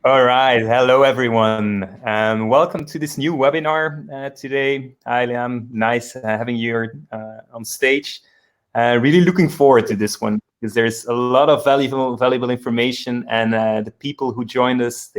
All right. Hello, everyone. Welcome to this new webinar today. Hi, Liam. Nice having you here on stage. Really looking forward to this one because there's a lot of valuable information, and the people who joined us,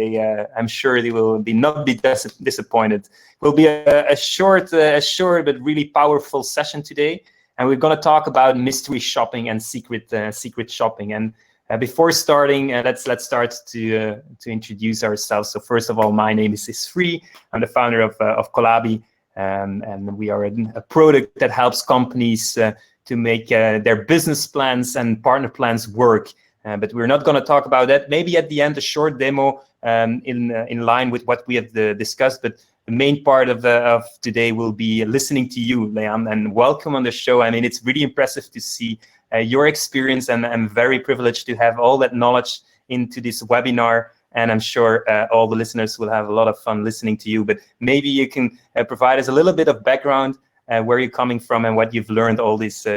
I'm sure they will not be disappointed. It will be a short but really powerful session today, and we're going to talk about mystery shopping and secret shopping. And before starting, let's start to introduce ourselves. So first of all, my name is Frie. I'm the founder of Qollabi, and we are a product that helps companies to make their business plans and partner plans work. But we're not going to talk about that. Maybe at the end, a short demo in line with what we have discussed. But the main part of today will be listening to you, Leahanne, and welcome on the show. I mean, it's really impressive to see your experience, and I'm very privileged to have all that knowledge into this webinar, and I'm sure all the listeners will have a lot of fun listening to you. But maybe you can provide us a little bit of background, where you're coming from and what you've learned all this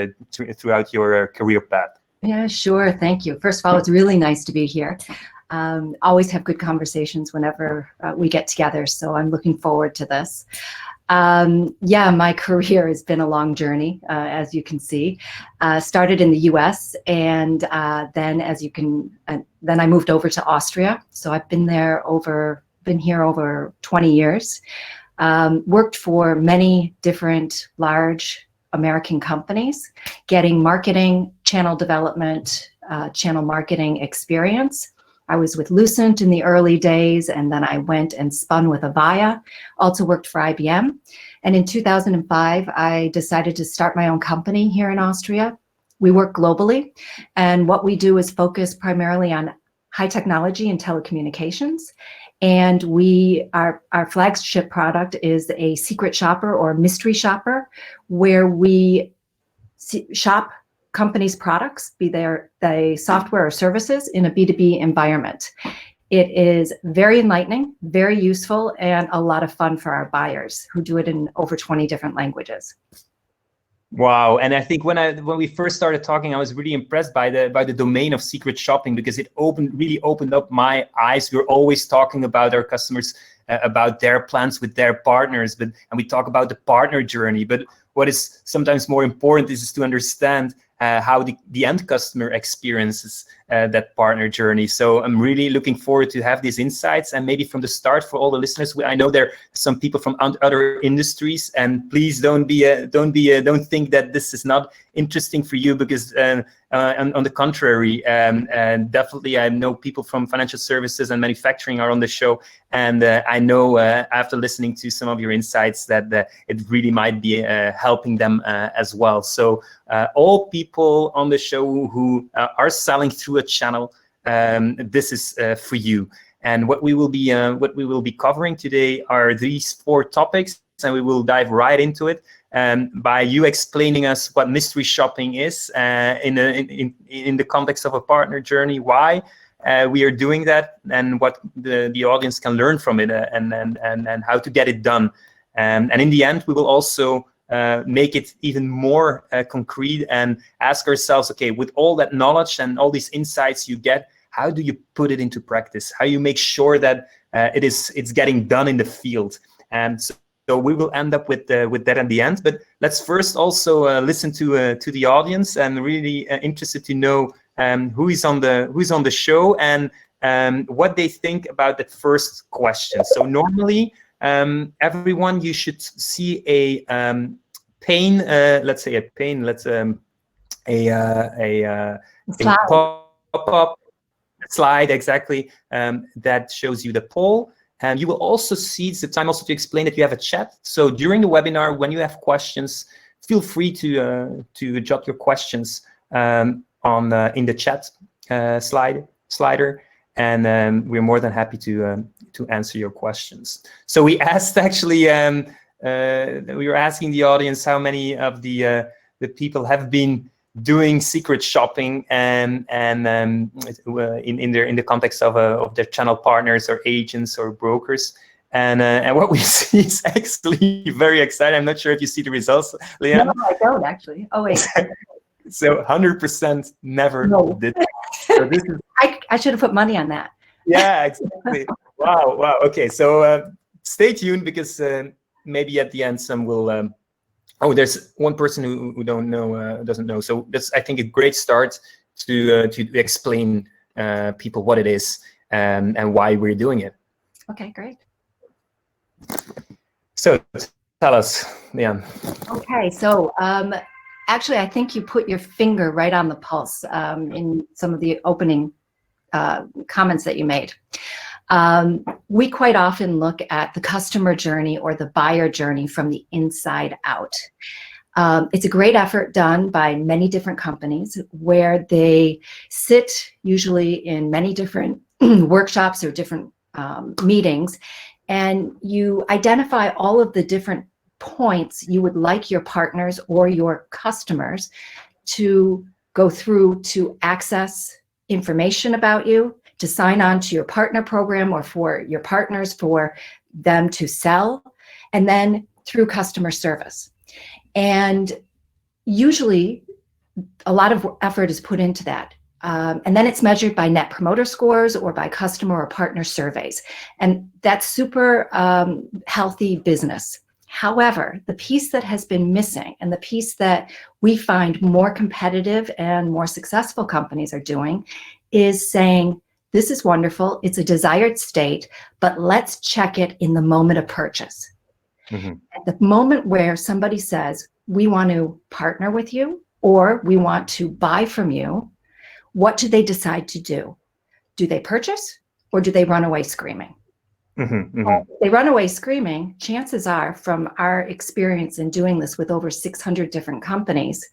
throughout your career path. Yeah, sure. Thank you. First of all, it's really nice to be here. Always have good conversations whenever we get together, so I'm looking forward to this. Yeah, my career has been a long journey, as you can see. Started in the U.S. and then, then I moved over to Austria. So I've been here over 20 years. Worked for many different large American companies, getting marketing, channel development, channel marketing experience. I was with Lucent in the early days, and then I went and spun with Avaya, also worked for IBM. And in 2005, I decided to start my own company here in Austria. We work globally, and what we do is focus primarily on high technology and telecommunications. And our flagship product is a secret shopper or mystery shopper, where we shop companies' products, be they software or services, in a B2B environment. It is very enlightening, very useful, and a lot of fun for our buyers who do it in over 20 different languages. Wow. And I think when we first started talking, I was really impressed by the domain of secret shopping, because it really opened up my eyes. We're always talking about our customers, about their plans with their partners, and we talk about the partner journey. But what is sometimes more important is to understand how the end customer experiences that partner journey. So I'm really looking forward to have these insights, and maybe from the start, for all the listeners, I know there are some people from other industries, and please don't think that this is not interesting for you, because on the contrary, definitely I know people from financial services and manufacturing are on the show, and I know after listening to some of your insights that it really might be helping them as well. So all people on the show who are selling through a channel, this is for you. And what we will be covering today are these 4 topics, and we will dive right into it. By you explaining us what mystery shopping is in the context of a partner journey, why we are doing that, and what the audience can learn from it, and how to get it done. And in the end, we will also make it even more concrete and ask ourselves, okay, with all that knowledge and all these insights you get, how do you put it into practice? How you make sure that it's getting done in the field? And so we will end up with that at the end. But let's first also listen to the audience, and really interested to know who is on the show, and what they think about that first question. So normally, everyone, you should see a pane. Let's say a pane. Let's a pop-up slide, exactly, that shows you the poll. And you will also see, it's the time also to explain that you have a chat. So during the webinar, when you have questions, feel free to jot your questions in the chat slider, and we're more than happy to answer your questions. So we asked, actually, we were asking the audience how many of the people have been doing secret shopping and in the context of their channel partners or agents or brokers. And what we see is actually very exciting. I'm not sure if you see the results, Leahanne. No, I don't actually. Oh, wait. So 100% never did. So this is, I should have put money on that. Yeah, exactly. Wow, wow. Okay, so stay tuned because maybe at the end some will. Oh, there's one person who don't know, doesn't know. So that's, I think, a great start to explain people what it is and why we're doing it. Okay, great. So tell us, Leahanne. Okay, so actually, I think you put your finger right on the pulse in some of the opening comments that you made. We quite often look at the customer journey or the buyer journey from the inside out. It's a great effort done by many different companies where they sit usually in many different workshops or different meetings, and you identify all of the different points you would like your partners or your customers to go through to access information about you, to sign on to your partner program, or for your partners, for them to sell, and then through customer service. And usually a lot of effort is put into that. And then it's measured by net promoter scores or by customer or partner surveys. And that's super healthy business. However, the piece that has been missing, and the piece that we find more competitive and more successful companies are doing, is saying, this is wonderful, it's a desired state, but let's check it in the moment of purchase. Mm-hmm. At the moment where somebody says, we want to partner with you, or we want to buy from you, what do they decide to do? Do they purchase, or do they run away screaming? Mm-hmm, mm-hmm. If they run away screaming, chances are, from our experience in doing this with over 600 different companies,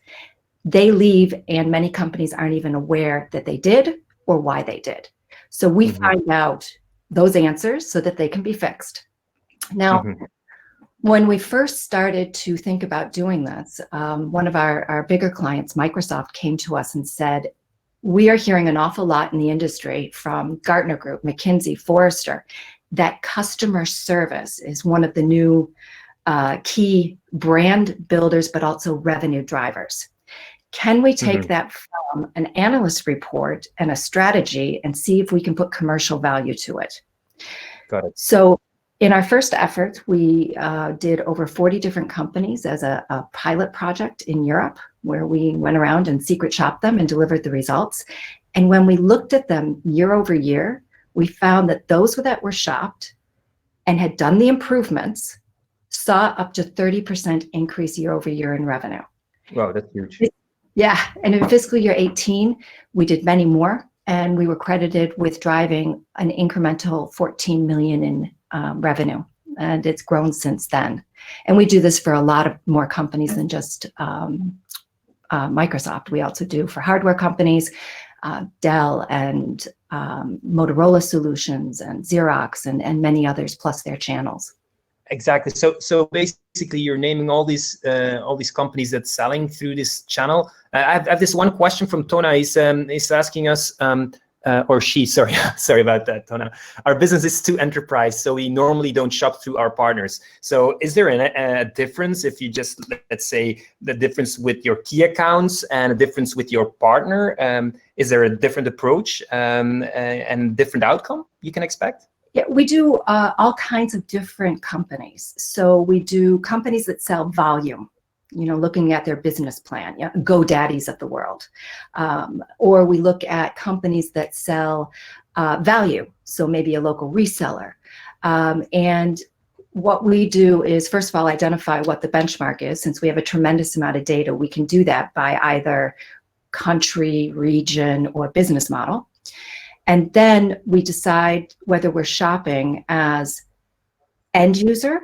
they leave and many companies aren't even aware that they did or why they did. So we mm-hmm. find out those answers so that they can be fixed. Now, mm-hmm. when we first started to think about doing this, one of our bigger clients, Microsoft, came to us and said, we are hearing an awful lot in the industry from Gartner Group, McKinsey, Forrester, that customer service is one of the new key brand builders, but also revenue drivers. Can we take mm-hmm. that from an analyst report and a strategy and see if we can put commercial value to it? Got it. So in our first effort, we did over 40 different companies as a pilot project in Europe, where we went around and secret shopped them and delivered the results. And when we looked at them year over year, we found that those that were shopped and had done the improvements saw up to 30% increase year over year in revenue. Wow, that's huge. Yeah, and in fiscal year 18, we did many more, and we were credited with driving an incremental 14 million in revenue, and it's grown since then. And we do this for a lot of more companies than just Microsoft. We also do for hardware companies, Dell and Motorola Solutions and Xerox and many others, plus their channels. Exactly. So basically, you're naming all these companies that's selling through this channel. I have this one question from Tona. He's asking us, or she, sorry about that, Tona. Our business is to enterprise, so we normally don't shop through our partners. So is there a difference if you just, let's say, the difference with your key accounts and a difference with your partner? Is there a different approach and different outcome you can expect? Yeah, we do all kinds of different companies. So we do companies that sell volume, looking at their business plan, GoDaddies of the world. Or we look at companies that sell value, so maybe a local reseller. And what we do is, first of all, identify what the benchmark is. Since we have a tremendous amount of data, we can do that by either country, region, or business model. And then we decide whether we're shopping as end user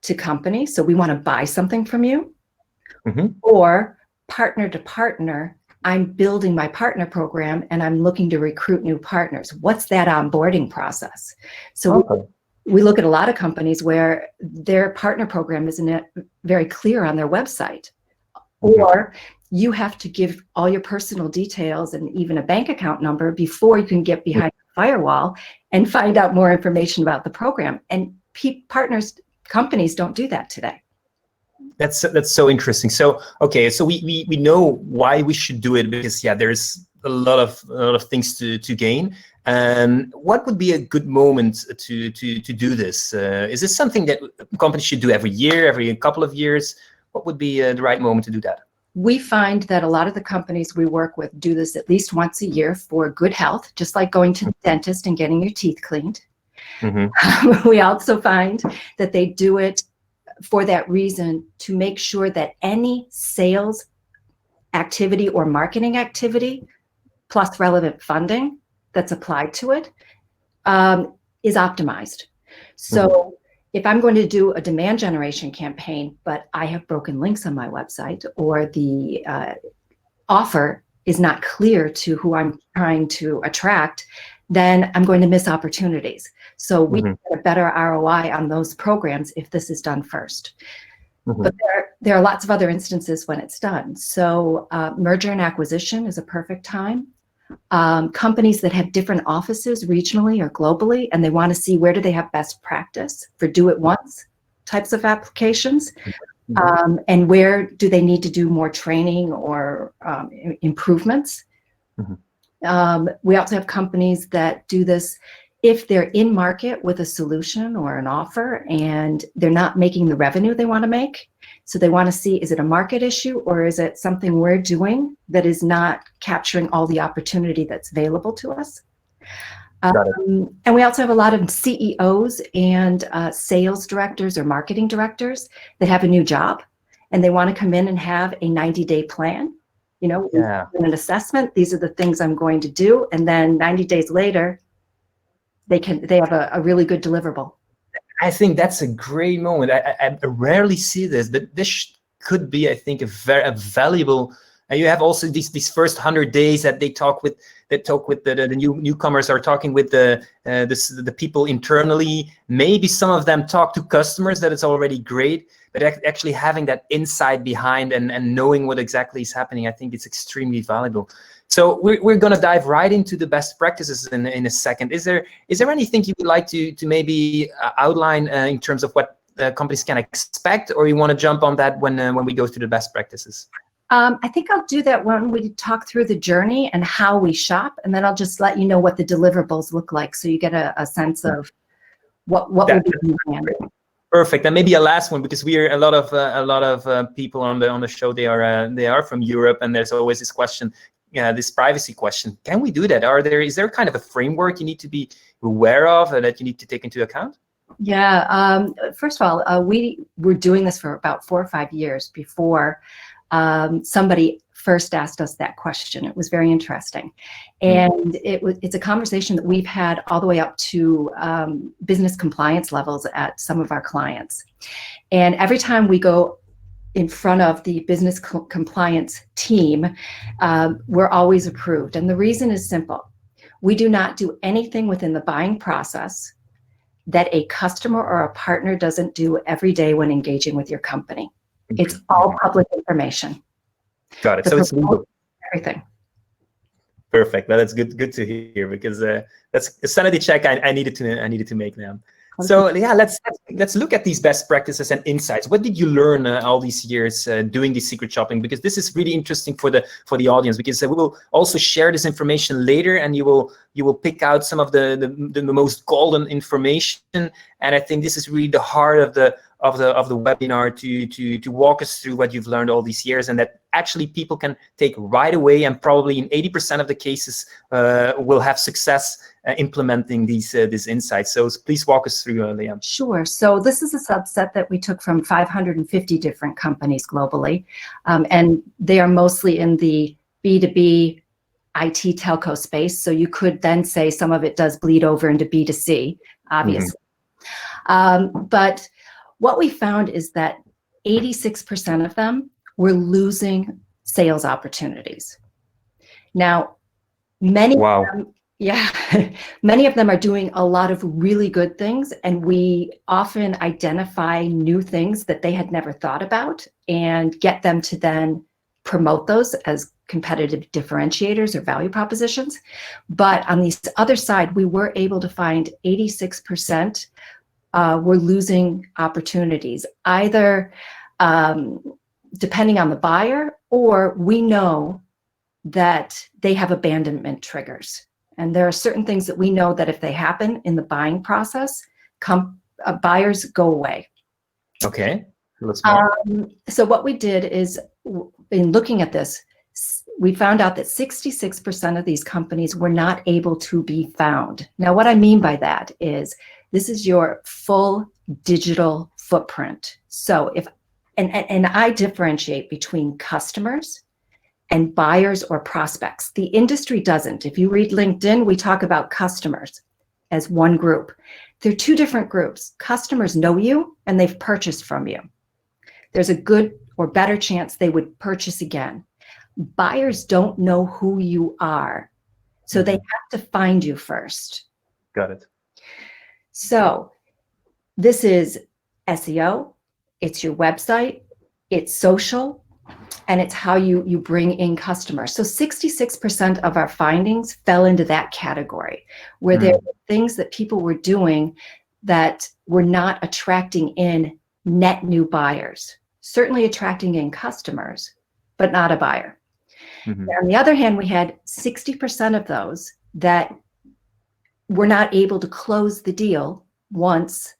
to company, so we want to buy something from you, mm-hmm. or partner to partner, I'm building my partner program and I'm looking to recruit new partners. What's that onboarding process? So okay. we look at a lot of companies where their partner program isn't very clear on their website, mm-hmm. or you have to give all your personal details and even a bank account number before you can get behind the firewall and find out more information about the program. And companies don't do that today. That's so interesting. So, okay, so we know why we should do it because, there's a lot of things to gain. What would be a good moment to do this? Is this something that companies should do every year, every couple of years? What would be the right moment to do that? We find that a lot of the companies we work with do this at least once a year for good health, just like going to the dentist and getting your teeth cleaned. We also find that they do it for that reason, to make sure that any sales activity or marketing activity plus relevant funding that's applied to it is optimized. So if I'm going to do a demand generation campaign, but I have broken links on my website, or the offer is not clear to who I'm trying to attract, then I'm going to miss opportunities. So we get a better ROI on those programs if this is done first. But there are lots of other instances when it's done. So merger and acquisition is a perfect time. Companies that have different offices regionally or globally, and they want to see where do they have best practice for do it once types of applications, and where do they need to do more training or improvements. We also have companies that do this if they're in market with a solution or an offer and they're not making the revenue they want to make. So they want to see, is it a market issue, or is it something we're doing that is not capturing all the opportunity that's available to us? And we also have a lot of CEOs and sales directors or marketing directors that have a new job and they want to come in and have a 90-day plan. You know, in an assessment, these are the things I'm going to do. And then 90 days later, they have a really good deliverable. I think that's a great moment. I rarely see this, but this could be, I think, a valuable. And you have also these first 100 days that they talk with the newcomers are talking with the people internally. Maybe some of them talk to customers. That is already great, but actually having that insight behind and knowing what exactly is happening, I think it's extremely valuable. So we're going to dive right into the best practices in a second. Is there anything you would like to maybe outline in terms of what companies can expect, or you want to jump on that when we go through the best practices? I think I'll do that when we talk through the journey and how we shop, and then I'll just let you know what the deliverables look like, so you get a sense of what will be planned. Perfect. And maybe a last one, because we are a lot of people on the show. They are from Europe, and there's always this question, this privacy question. Can we do that? Is there kind of a framework you need to be aware of that you need to take into account? Yeah. First of all, we were doing this for about 4 or 5 years before somebody first asked us that question. It was very interesting. And it's a conversation that we've had all the way up to business compliance levels at some of our clients. And every time we go in front of the business compliance team, we're always approved. And the reason is simple. We do not do anything within the buying process that a customer or a partner doesn't do every day when engaging with your company. It's all public information. Got it. So it's legal. Everything. Perfect. Well, that's good to hear, because that's a sanity check I needed to make now. So yeah, let's look at these best practices and insights. What did you learn all these years doing this secret shopping? Because this is really interesting for the audience, because we will also share this information later, and you will pick out some of the most golden information. And I think this is really the heart of the webinar, to walk us through what you've learned all these years, and that actually people can take right away, and probably in 80% of the cases will have success implementing these insights. So please walk us through, Leahanne. Sure. So this is a subset that we took from 550 different companies globally, and they are mostly in the B2B IT telco space. So you could then say some of it does bleed over into B2C, obviously. But what we found is that 86% of them were losing sales opportunities. Now, many of them, many of them are doing a lot of really good things, and we often identify new things that they had never thought about and get them to then promote those as competitive differentiators or value propositions. But on the other side, we were able to find 86% were losing opportunities, either depending on the buyer, or we know that they have abandonment triggers. And there are certain things that we know that if they happen in the buying process, buyers go away. Okay, let's more. So what we did is, in looking at this, we found out that 66% of these companies were not able to be found. Now, what I mean by that is this is your full digital footprint. So if, and I differentiate between customers and buyers or prospects. The industry doesn't. If you read LinkedIn, we talk about customers as one group. They're two different groups. Customers know you and they've purchased from you. There's a good or better chance they would purchase again. Buyers don't know who you are, so they have to find you first. Got it. So this is SEO, it's your website, it's social, and it's how you bring in customers. So 66% of our findings fell into that category, where there were things that people were doing that were not attracting in net new buyers, certainly attracting in customers, but not a buyer. On the other hand, we had 60% of those that were not able to close the deal once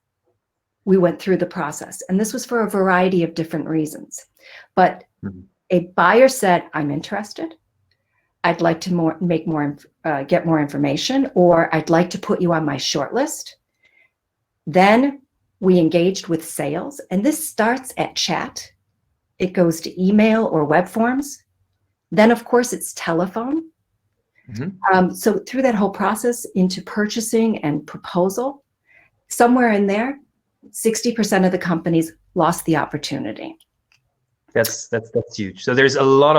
we went through the process. And this was for a variety of different reasons. But a buyer said, I'm interested. I'd like to get more information, or I'd like to put you on my short list. Then we engaged with sales, and this starts at chat. It goes to email or web forms. Then, of course, it's telephone. So through that whole process into purchasing and proposal, somewhere in there, 60% of the companies lost the opportunity. That's huge. So there's a lot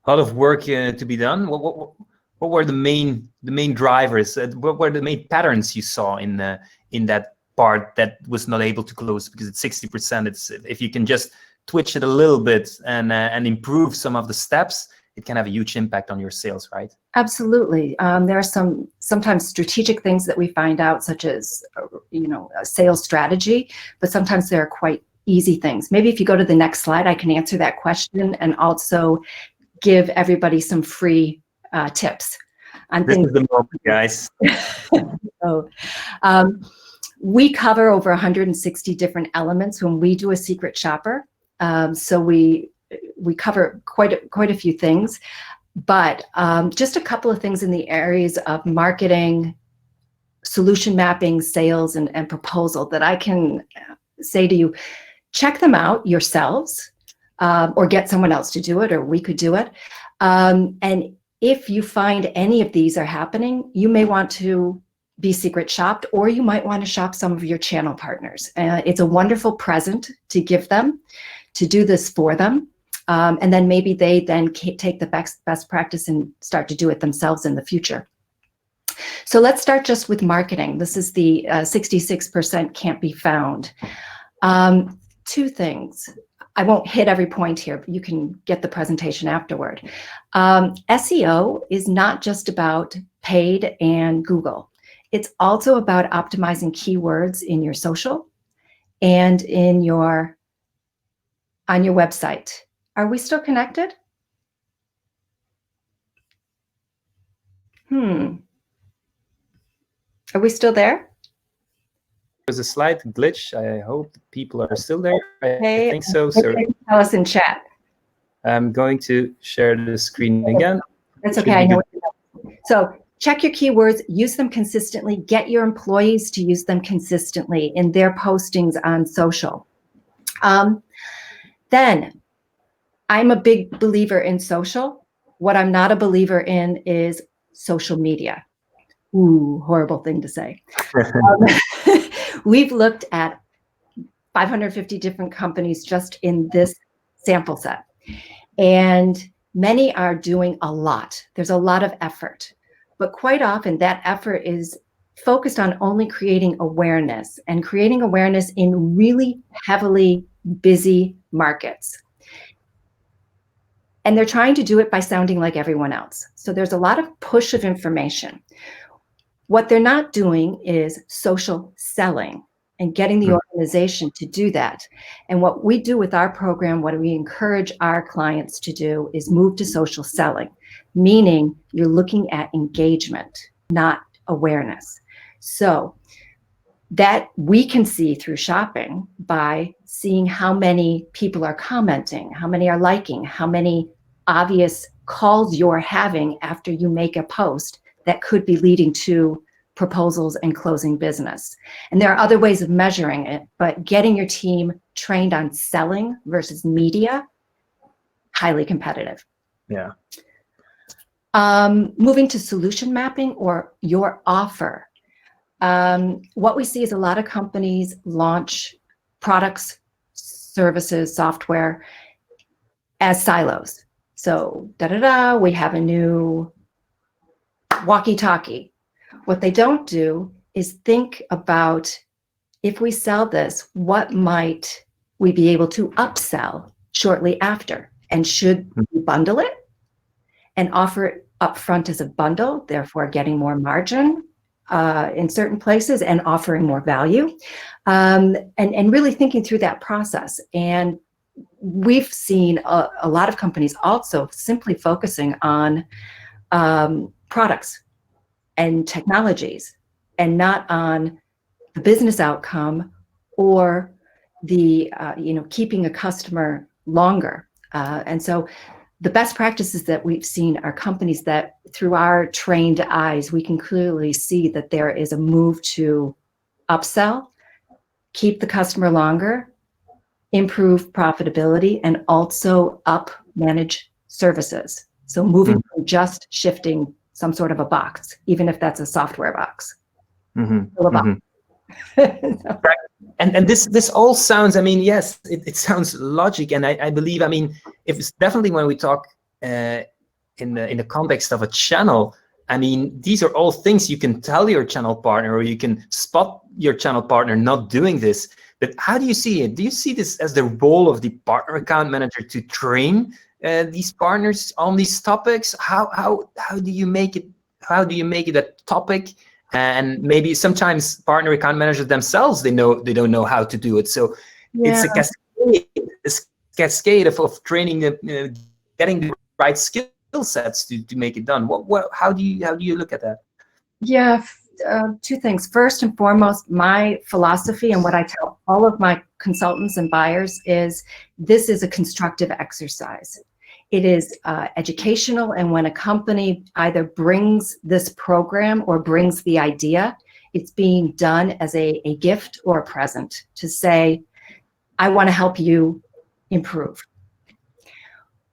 of work to be done. What were the main drivers? What were the main patterns you saw in that part that was not able to close? Because it's 60%. It's, if you can just twitch it a little bit and improve some of the steps, it can have a huge impact on your sales, right? Absolutely. There are sometimes strategic things that we find out, such as a sales strategy, but sometimes there are quite easy things. Maybe if you go to the next slide, I can answer that question and also give everybody some free tips on This things. is the moment, guys. So, we cover over 160 different elements when we do a secret shopper. So we cover quite a few things, but just a couple of things in the areas of marketing, solution mapping, sales, and proposal that I can say to you, check them out yourselves, or get someone else to do it, or we could do it. And if you find any of these are happening, you may want to be secret shopped, or you might want to shop some of your channel partners. It's a wonderful present to give them, to do this for them. And then maybe they then take the best practice and start to do it themselves in the future. So let's start just with marketing. This is the 66% can't be found. Two things. I won't hit every point here, but you can get the presentation afterward. SEO is not just about paid and Google. It's also about optimizing keywords in your social and on your website. Are we still connected? Are we still there? There's a slight glitch. I hope people are still there. Okay. I think so, sir. Tell us in chat. I'm going to share the screen again. That's okay. I know. So check your keywords, use them consistently, get your employees to use them consistently in their postings on social. Then I'm a big believer in social. What I'm not a believer in is social media. Ooh, horrible thing to say. We've looked at 550 different companies just in this sample set, and many are doing a lot. There's a lot of effort, but quite often that effort is focused on only creating awareness, and creating awareness in really heavily busy markets. And they're trying to do it by sounding like everyone else. So there's a lot of push of information. What they're not doing is social selling and getting the organization to do that. And what we do with our program, what we encourage our clients to do, is move to social selling. meaning you're looking at engagement, not awareness. So that we can see through shopping by seeing how many people are commenting, how many are liking, how many obvious calls you're having after you make a post that could be leading to proposals and closing business. And there are other ways of measuring it, but getting your team trained on selling versus media, highly competitive. Yeah. Moving to solution mapping or your offer. What we see is a lot of companies launch products, services, software as silos. So we have a new walkie-talkie. What they don't do is think about, if we sell this, what might we be able to upsell shortly after? And should we bundle it and offer it upfront as a bundle, therefore getting more margin in certain places and offering more value, and really thinking through that process. And we've seen a lot of companies also simply focusing on products and technologies and not on the business outcome or the keeping a customer longer. And so the best practices that we've seen are companies that, through our trained eyes, we can clearly see that there is a move to upsell, keep the customer longer, improve profitability, and also manage services. So moving from just shifting some sort of a box, even if that's a software box. And this all sounds, I mean, yes, it sounds logic, and I believe, I mean, if it's definitely when we talk in the context of a channel, I mean, these are all things you can tell your channel partner, or you can spot your channel partner not doing this. But how do you see it? Do you see this as the role of the partner account manager to train these partners on these topics? How do you make it? How do you make it a topic? And maybe sometimes partner account managers themselves, they don't know how to do it. So it's a cascade of training, getting the right skill sets to make it done. How do you look at that? Yeah, two things. First and foremost, my philosophy and what I tell all of my consultants and buyers is this is a constructive exercise. It is educational, and when a company either brings this program or brings the idea, it's being done as a gift or a present to say, I want to help you improve.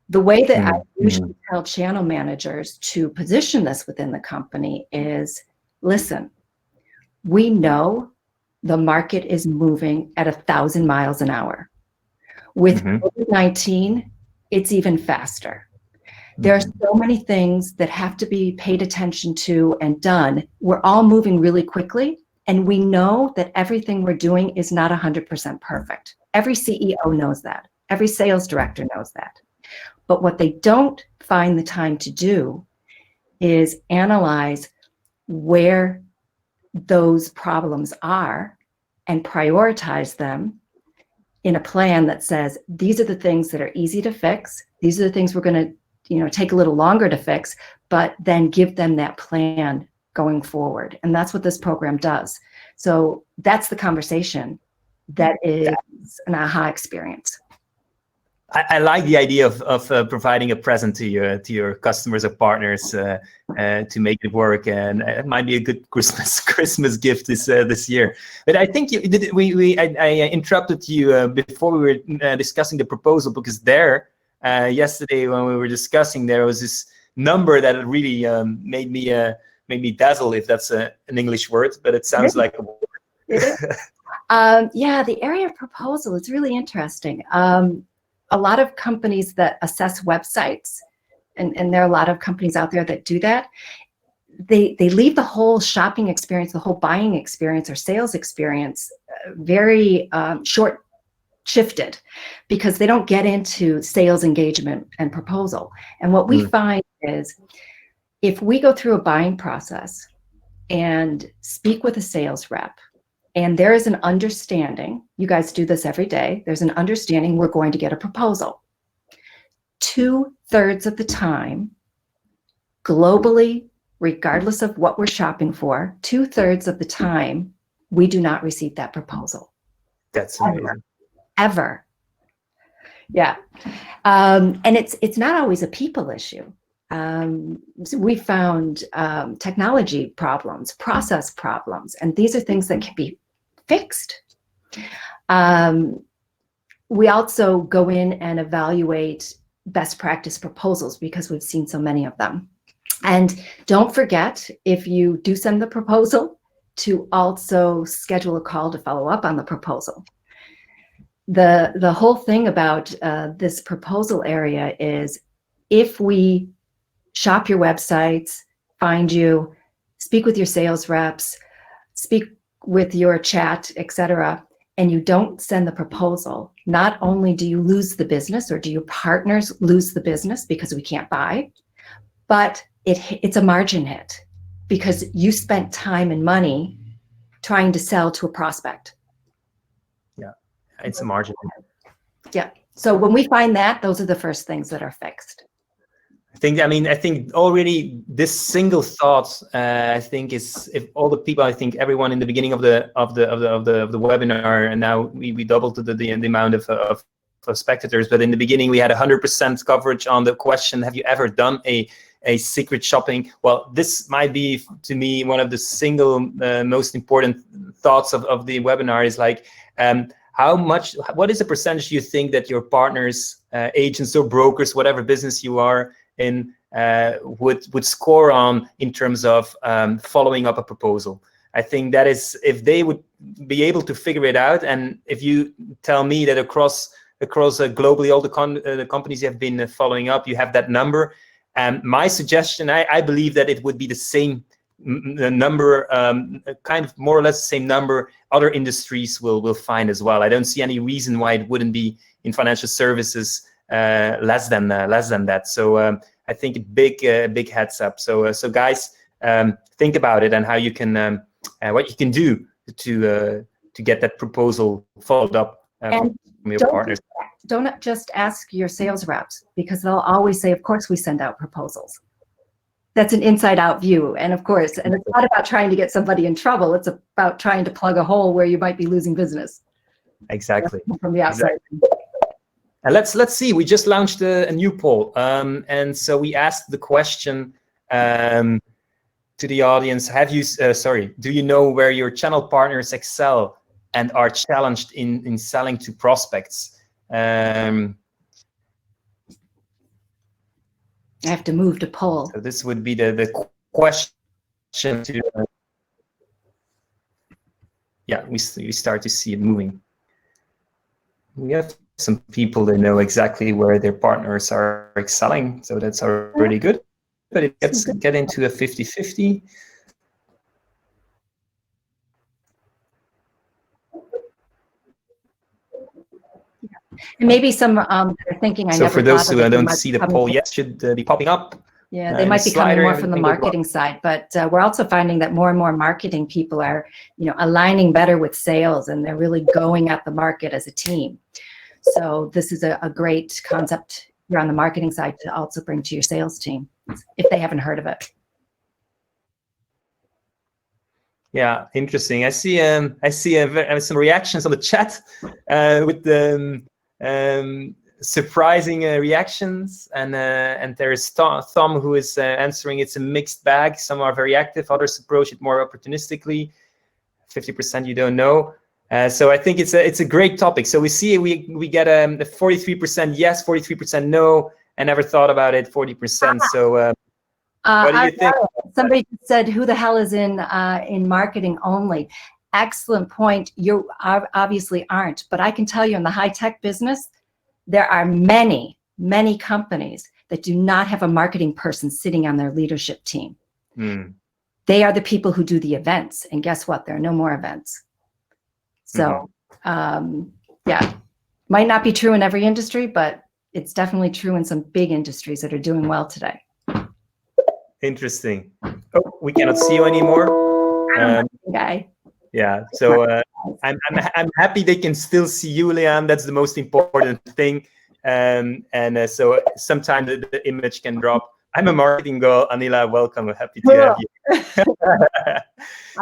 The way that I usually tell channel managers to position this within the company is, listen, we know the market is moving at 1,000 miles an hour. With COVID-19, it's even faster. There are so many things that have to be paid attention to and done. We're all moving really quickly, and we know that everything we're doing is not 100% perfect. Every CEO knows that. Every sales director knows that. But what they don't find the time to do is analyze where those problems are and prioritize them in a plan that says, these are the things that are easy to fix. These are the things we're going to, take a little longer to fix, but then give them that plan going forward. And that's what this program does. So that's the conversation that is an aha experience. I like the idea of providing a present to your customers or partners to make it work, and it might be a good Christmas gift this year. But I think I interrupted you before we were discussing the proposal, because yesterday when we were discussing, there was this number that really made me dazzle, if that's an English word, but it sounds like a word. Yeah, the area of proposal is really interesting. A lot of companies that assess websites, and there are a lot of companies out there that do that, they leave the whole shopping experience, the whole buying experience or sales experience very short shifted, because they don't get into sales engagement and proposal. And what we find is, if we go through a buying process and speak with a sales rep, and there is an understanding, you guys do this every day, there's an understanding we're going to get a proposal. 2/3 of the time, globally, regardless of what we're shopping for, 2/3 of the time, we do not receive that proposal. That's amazing. Ever. Yeah. And it's not always a people issue. So we found technology problems, process problems, and these are things that can be fixed. We also go in and evaluate best practice proposals because we've seen so many of them. And don't forget, if you do send the proposal, to also schedule a call to follow up on the proposal. The whole thing about this proposal area is, if we shop your websites, find you, speak with your sales reps, speak with your chat, etc., and you don't send the proposal, not only do you lose the business, or do your partners lose the business because we can't buy, but it's a margin hit because you spent time and money trying to sell to a prospect. Yeah, it's a margin. Yeah. So when we find that, those are the first things that are fixed. I think already this single thought, I think is, if all the people, I think everyone in the beginning of the webinar, and now we doubled the amount of spectators, but in the beginning we had 100% coverage on the question, have you ever done a secret shopping? Well, this might be, to me, one of the single most important thoughts of the webinar is like, what is the percentage you think that your partners, agents or brokers, whatever business you are in, would score on in terms of following up a proposal? I think that is, if they would be able to figure it out, and if you tell me that across globally all the companies you have been following up, you have that number. My suggestion, I believe that it would be the same number, kind of more or less the same number other industries will find as well. I don't see any reason why it wouldn't be in financial services less than that. So I think a big heads up. So guys, think about it and how you can what you can do to get that proposal followed up from your partners. Don't just ask your sales reps, because they'll always say, of course we send out proposals. That's an inside out view. And of course, and it's not about trying to get somebody in trouble. It's about trying to plug a hole where you might be losing business. Exactly. From the outside. Exactly. And let's see, we just launched a new poll. And so we asked the question to the audience, do you know where your channel partners excel and are challenged in selling to prospects? I have to move to poll. So this would be the question to, yeah, we start to see it moving. We have some people that know exactly where their partners are excelling, so that's already good. But it get into a 50-50. And maybe some they're thinking, so for those who don't see the poll yet, should be popping up. Yeah, they might be coming more from the marketing side, but we're also finding that more and more marketing people are, aligning better with sales, and they're really going at the market as a team. So this is a great concept here on the marketing side to also bring to your sales team if they haven't heard of it. Yeah, interesting. I see some reactions on the chat with the surprising reactions, and there is Tom who is answering. It's a mixed bag. Some are very active, others approach it more opportunistically. 50% you don't know. So I think it's a great topic. So we see we get a 43% yes, 43% no, I never thought about it, 40%. So what do you think? Somebody said, who the hell is in marketing only? Excellent point. You obviously aren't, but I can tell you in the high-tech business, there are many, many companies that do not have a marketing person sitting on their leadership team. They are the people who do the events, and guess what? There are no more events. So, yeah, might not be true in every industry, but it's definitely true in some big industries that are doing well today. Interesting. Oh, we cannot see you anymore. Guy. Yeah, so I'm happy they can still see you, Leahanne. That's the most important thing. So sometimes the image can drop. I'm a marketing girl, Anila. Welcome. Happy to have you.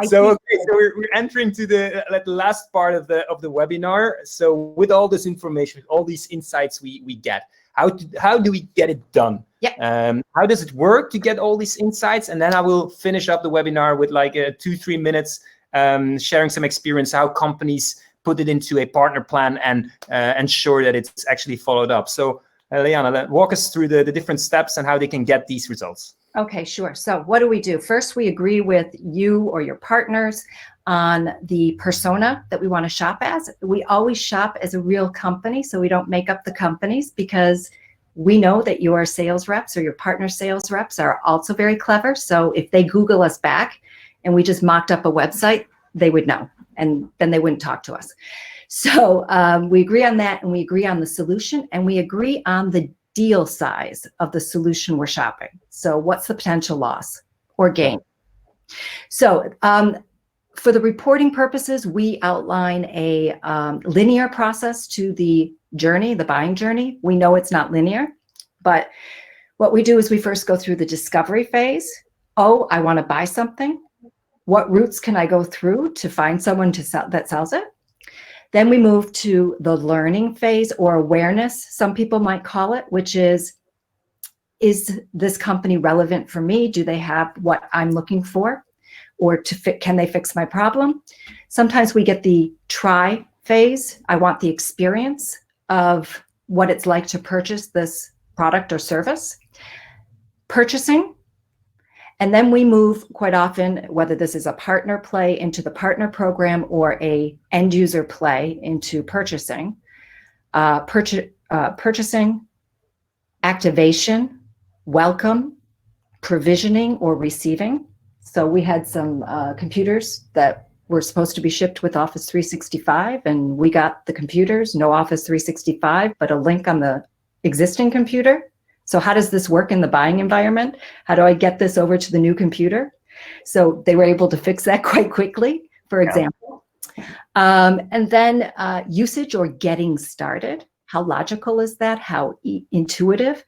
So we're entering to the last part of the webinar. So with all this information, with all these insights we get, how do we get it done? Yeah. How does it work to get all these insights? And then I will finish up the webinar with like 2-3 minutes sharing some experience how companies put it into a partner plan and ensure that it's actually followed up. So Leahanne, walk us through the different steps and how they can get these results. Okay, sure. So what do we do? First, we agree with you or your partners on the persona that we want to shop as. We always shop as a real company, so we don't make up the companies, because we know that your sales reps or your partner sales reps are also very clever. So if they Google us back and we just mocked up a website, they would know, and then they wouldn't talk to us. So we agree on that, and we agree on the solution, and we agree on the deal size of the solution we're shopping. So what's the potential loss or gain? So for the reporting purposes, we outline a linear process to the journey, the buying journey. We know it's not linear, but what we do is we first go through the discovery phase. Oh, I want to buy something. What routes can I go through to find someone that sells it? Then we move to the learning phase, or awareness, some people might call it, which is this company relevant for me? Do they have what I'm looking for? Or can they fix my problem? Sometimes we get the try phase. I want the experience of what it's like to purchase this product or service. Purchasing. And then we move quite often, whether this is a partner play, into the partner program, or a end user play into purchasing. Purchasing, activation, welcome, provisioning or receiving. So we had some computers that were supposed to be shipped with Office 365, and we got the computers, no Office 365, but a link on the existing computer. So how does this work in the buying environment? How do I get this over to the new computer? So they were able to fix that quite quickly, for example. And then usage or getting started. How logical is that? How intuitive?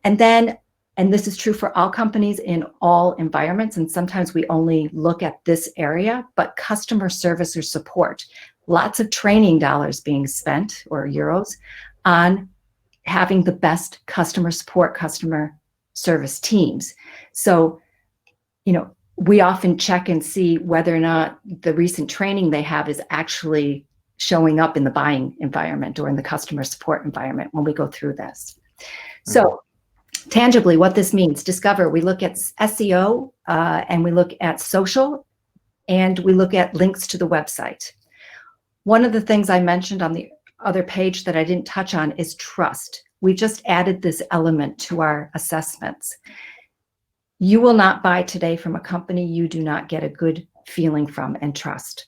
And then, and this is true for all companies in all environments, and sometimes we only look at this area, but customer service or support. Lots of training dollars being spent, or euros, on having the best customer support, customer service teams. So, we often check and see whether or not the recent training they have is actually showing up in the buying environment or in the customer support environment when we go through this. So tangibly, what this means, discover, we look at SEO and we look at social, and we look at links to the website. One of the things I mentioned on the other page that I didn't touch on is trust. We just added this element to our assessments. You will not buy today from a company you do not get a good feeling from and trust.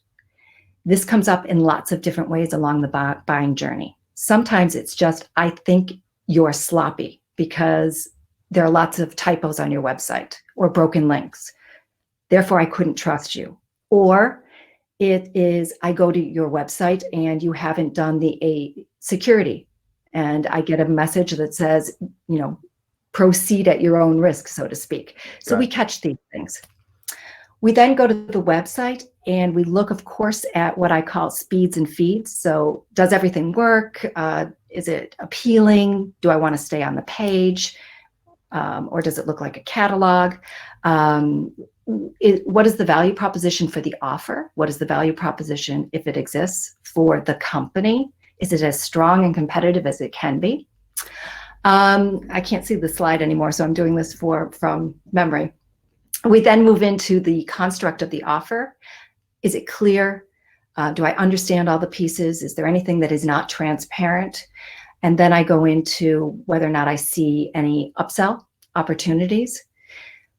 This comes up in lots of different ways along the buying journey. Sometimes it's just, I think you're sloppy because there are lots of typos on your website or broken links. Therefore, I couldn't trust you. Or it is, I go to your website and you haven't done the security, and I get a message that says, proceed at your own risk, so to speak. So we catch these things. We then go to the website and we look, of course, at what I call speeds and feeds. So does everything work? Is it appealing? Do I want to stay on the page? Or does it look like a catalog? What is the value proposition for the offer? What is the value proposition, if it exists, for the company? Is it as strong and competitive as it can be? I can't see the slide anymore, so I'm doing this from memory. We then move into the construct of the offer. Is it clear? Do I understand all the pieces? Is there anything that is not transparent? And then I go into whether or not I see any upsell opportunities.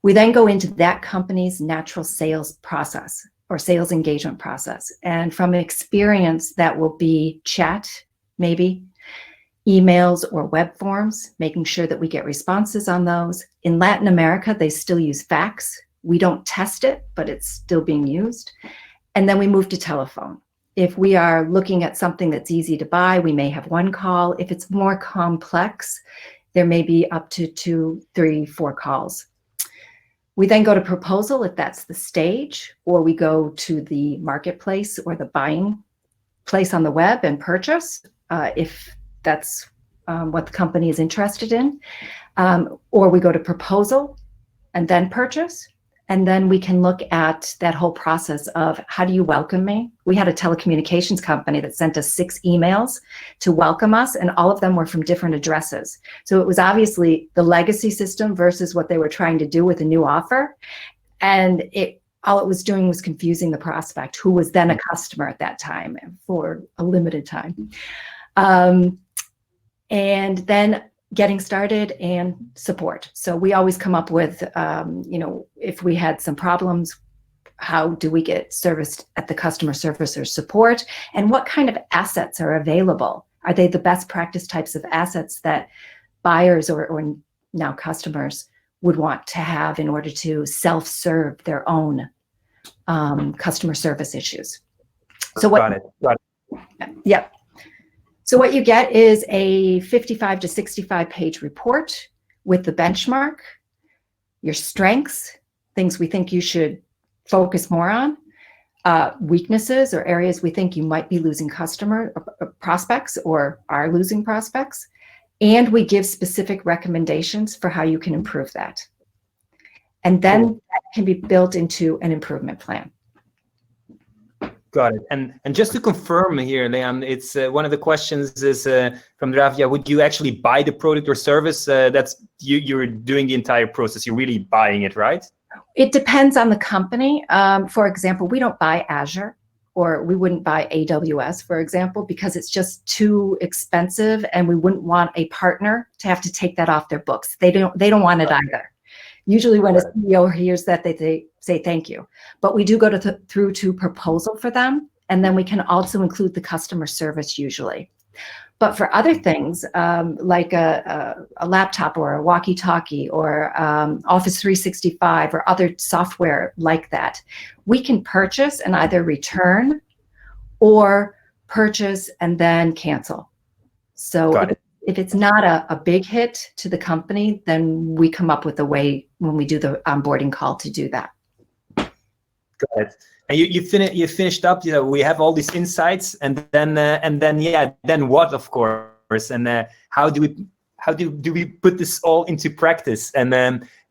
We then go into that company's natural sales process or sales engagement process. And from experience, that will be chat, maybe, emails or web forms, making sure that we get responses on those. In Latin America, they still use fax. We don't test it, but it's still being used. And then we move to telephone. If we are looking at something that's easy to buy, we may have one call. If it's more complex, there may be up to 2, 3, 4 calls. We then go to proposal if that's the stage, or we go to the marketplace or the buying place on the web and purchase if that's what the company is interested in. Or we go to proposal and then purchase. And then we can look at that whole process of how do you welcome me? We had a telecommunications company that sent us 6 emails to welcome us, and all of them were from different addresses. So it was obviously the legacy system versus what they were trying to do with a new offer. And all it was doing was confusing the prospect, who was then a customer at that time for a limited time. And then getting started and support. So we always come up with, if we had some problems, how do we get serviced at the customer service or support? And what kind of assets are available? Are they the best practice types of assets that buyers or now customers would want to have in order to self-serve their own customer service issues? So what? Got it. Yep. So what you get is a 55 to 65 page report with the benchmark, your strengths, things we think you should focus more on, weaknesses or areas we think you might be losing customer prospects or are losing prospects. And we give specific recommendations for how you can improve that. And then that can be built into an improvement plan. Got it. And just to confirm here, Leahanne, it's one of the questions is from Dravia, would you actually buy the product or service? That's you're doing the entire process. You're really buying it, right? It depends on the company. For example, we don't buy Azure, or we wouldn't buy AWS, for example, because it's just too expensive, and we wouldn't want a partner to have to take that off their books. They don't want it either. Usually when a CEO hears that, they say thank you. But we do go through to proposal for them, and then we can also include the customer service usually. But for other things, like a laptop or a walkie-talkie or Office 365 or other software like that, we can purchase and either return or purchase and then cancel. So if it's not a big hit to the company, then we come up with a way when we do the onboarding call to do that. Got it. And you finished up. We have all these insights, and then what, of course, and how do we put this all into practice, and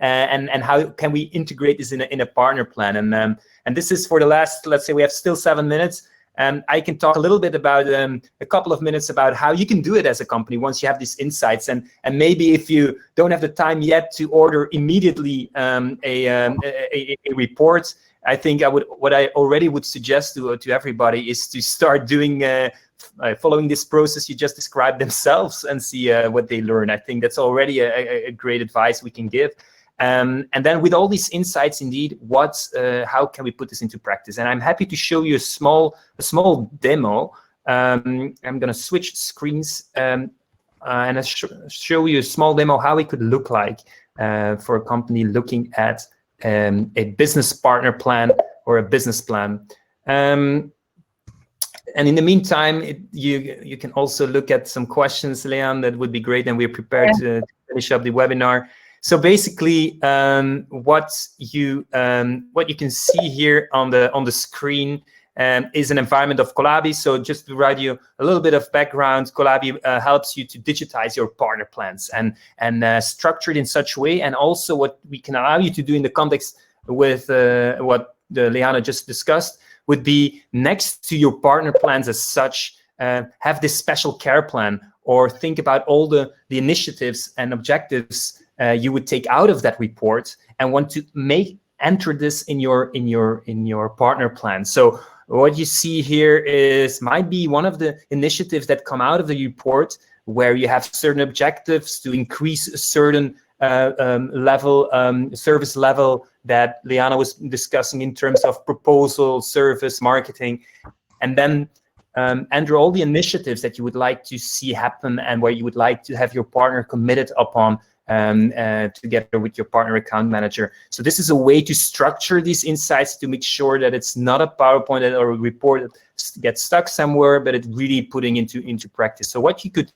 how can we integrate this in a partner plan? And this is for the last. Let's say we have still 7 minutes. I can talk a little bit about a couple of minutes about how you can do it as a company once you have these insights, and maybe if you don't have the time yet to order immediately a report, I think what I already would suggest to everybody is to start doing following this process you just described themselves and see what they learn. I think that's already a great advice we can give. And then with all these insights, indeed, how can we put this into practice? And I'm happy to show you a small demo. I'm going to switch screens and I show you a small demo how it could look like for a company looking at a business partner plan or a business plan. And in the meantime, you can also look at some questions, Leahanne, that would be great, and we're prepared to finish up the webinar. So basically, what you can see here on the screen is an environment of Qollabi. So just to provide you a little bit of background, Qollabi helps you to digitize your partner plans and structure it in such a way. And also what we can allow you to do in the context with what Leahanne just discussed would be next to your partner plans as such, have this special care plan, or think about all the initiatives and objectives you would take out of that report and want to enter this in your partner plan. So what you see here might be one of the initiatives that come out of the report, where you have certain objectives to increase a certain service level that Leahanne was discussing in terms of proposal, service, marketing, and then enter all the initiatives that you would like to see happen and where you would like to have your partner committed upon together with your partner account manager. So this is a way to structure these insights to make sure that it's not a PowerPoint or a report that gets stuck somewhere, but it's really putting into practice. So what you could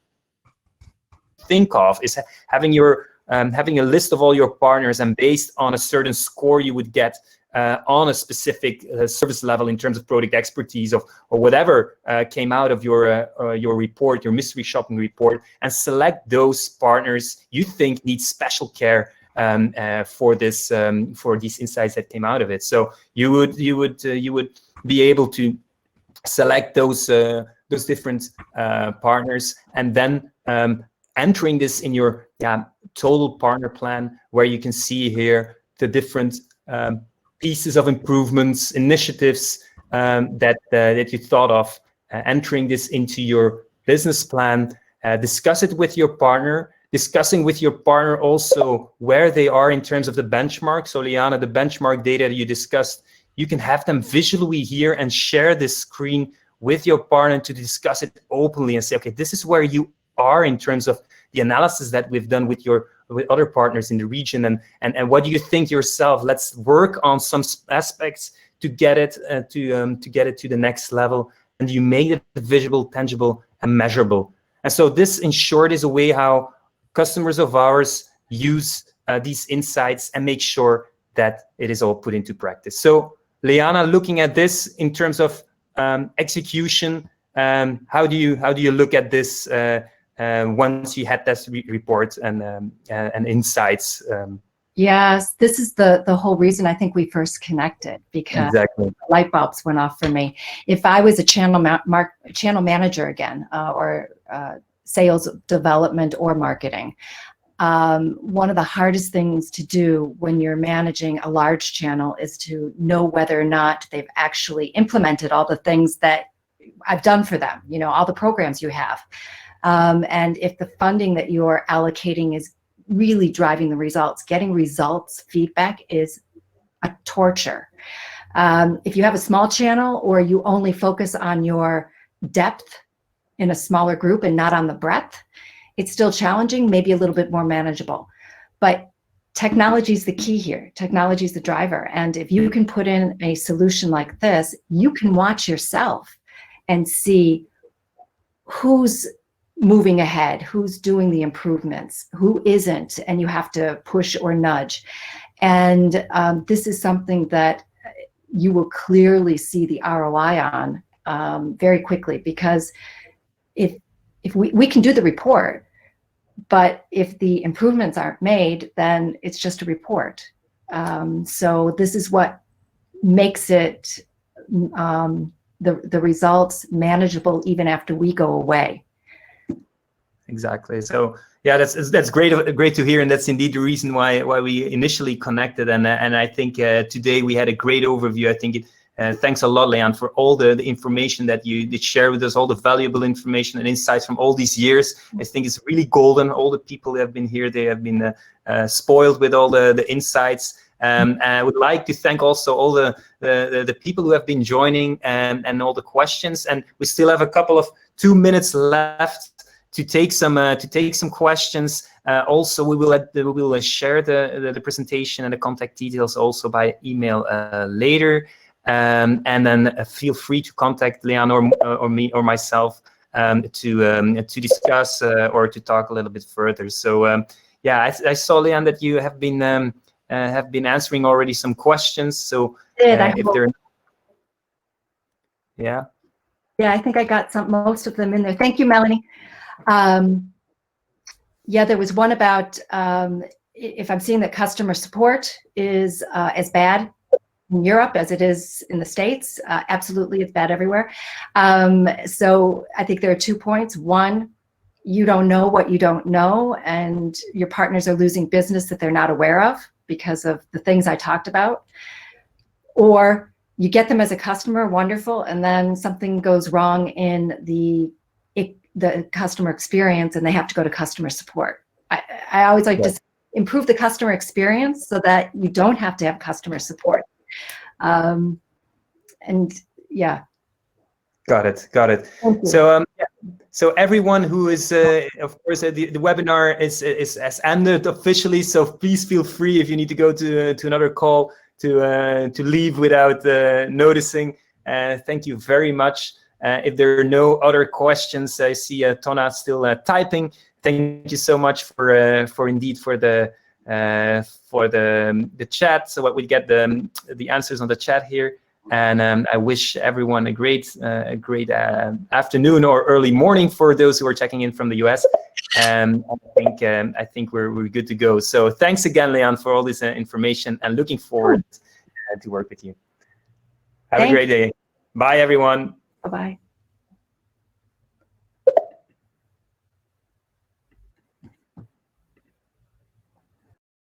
think of is having your having a list of all your partners, and based on a certain score you would get on a specific service level in terms of product expertise or whatever came out of your report, your mystery shopping report, and select those partners you think need special care for this for these insights that came out of it. So you would be able to select those different partners, and then entering this in your total partner plan, where you can see here the different pieces of improvements, initiatives that you thought of, entering this into your business plan, discuss it with your partner, discussing with your partner also where they are in terms of the benchmark. So Leahanne, the benchmark data that you discussed, you can have them visually here and share this screen with your partner to discuss it openly and say, okay, this is where you are in terms of the analysis that we've done with other partners in the region, and what do you think yourself? Let's work on some aspects to get it to the next level, and you make it visible, tangible, and measurable. And so this, in short, is a way how customers of ours use these insights and make sure that it is all put into practice. So Leahanne, looking at this in terms of execution, how do you look at this once you had this report and insights? Yes, this is the whole reason I think we first connected, because exactly. Light bulbs went off for me. If I was a channel manager again, or sales development or marketing, one of the hardest things to do when you're managing a large channel is to know whether or not they've actually implemented all the things that I've done for them, you know, all the programs you have. And if the funding that you're allocating is really driving the results, getting results feedback is a torture. If you have a small channel, or you only focus on your depth in a smaller group and not on the breadth, it's still challenging, maybe a little bit more manageable. But technology is the key here. Technology is the driver. And if you can put in a solution like this, you can watch yourself and see who's moving ahead, who's doing the improvements, who isn't, and you have to push or nudge. And this is something that you will clearly see the ROI on very quickly, because if we can do the report, but if the improvements aren't made, then it's just a report. So this is what makes it the results manageable even after we go away. Exactly. So yeah, that's great to hear, and that's indeed the reason why we initially connected. And I think today we had a great overview. I think thanks a lot, Leahanne, for all the information that you did share with us, all the valuable information and insights from all these years. I think it's really golden. All the people that have been here, they have been spoiled with all the insights. And I would like to thank also all the people who have been joining and all the questions. And we still have a couple of 2 minutes left to take some questions. Also, we will share the presentation and the contact details also by email later. And then feel free to contact Leahanne or me or myself to discuss or to talk a little bit further. So yeah, I saw, Leahanne, that you have been answering already some questions. So if there, yeah, I think I got most of them in there. Thank you, Melanie. Yeah, there was one about if I'm seeing that customer support is as bad in Europe as it is in the States. Absolutely, it's bad everywhere. So I think there are 2 points. One, you don't know what you don't know, and your partners are losing business that they're not aware of because of the things I talked about. Or you get them as a customer, wonderful, and then something goes wrong in the customer experience and they have to go to customer support. I always like to improve the customer experience so that you don't have to have customer support. And yeah. Got it. So everyone who is, of course, the webinar is ended officially. So please feel free, if you need to go to another call, to leave without noticing. Thank you very much. If there are no other questions, I see Tona still typing. thank you so much for indeed for the chat. So what we get the answers on the chat here. And I wish everyone a great afternoon or early morning for those who are checking in from the US. I think we're good to go. So thanks again, Leahanne, for all this information, and looking forward to work with you. Have a great day. Bye, everyone. Bye-bye.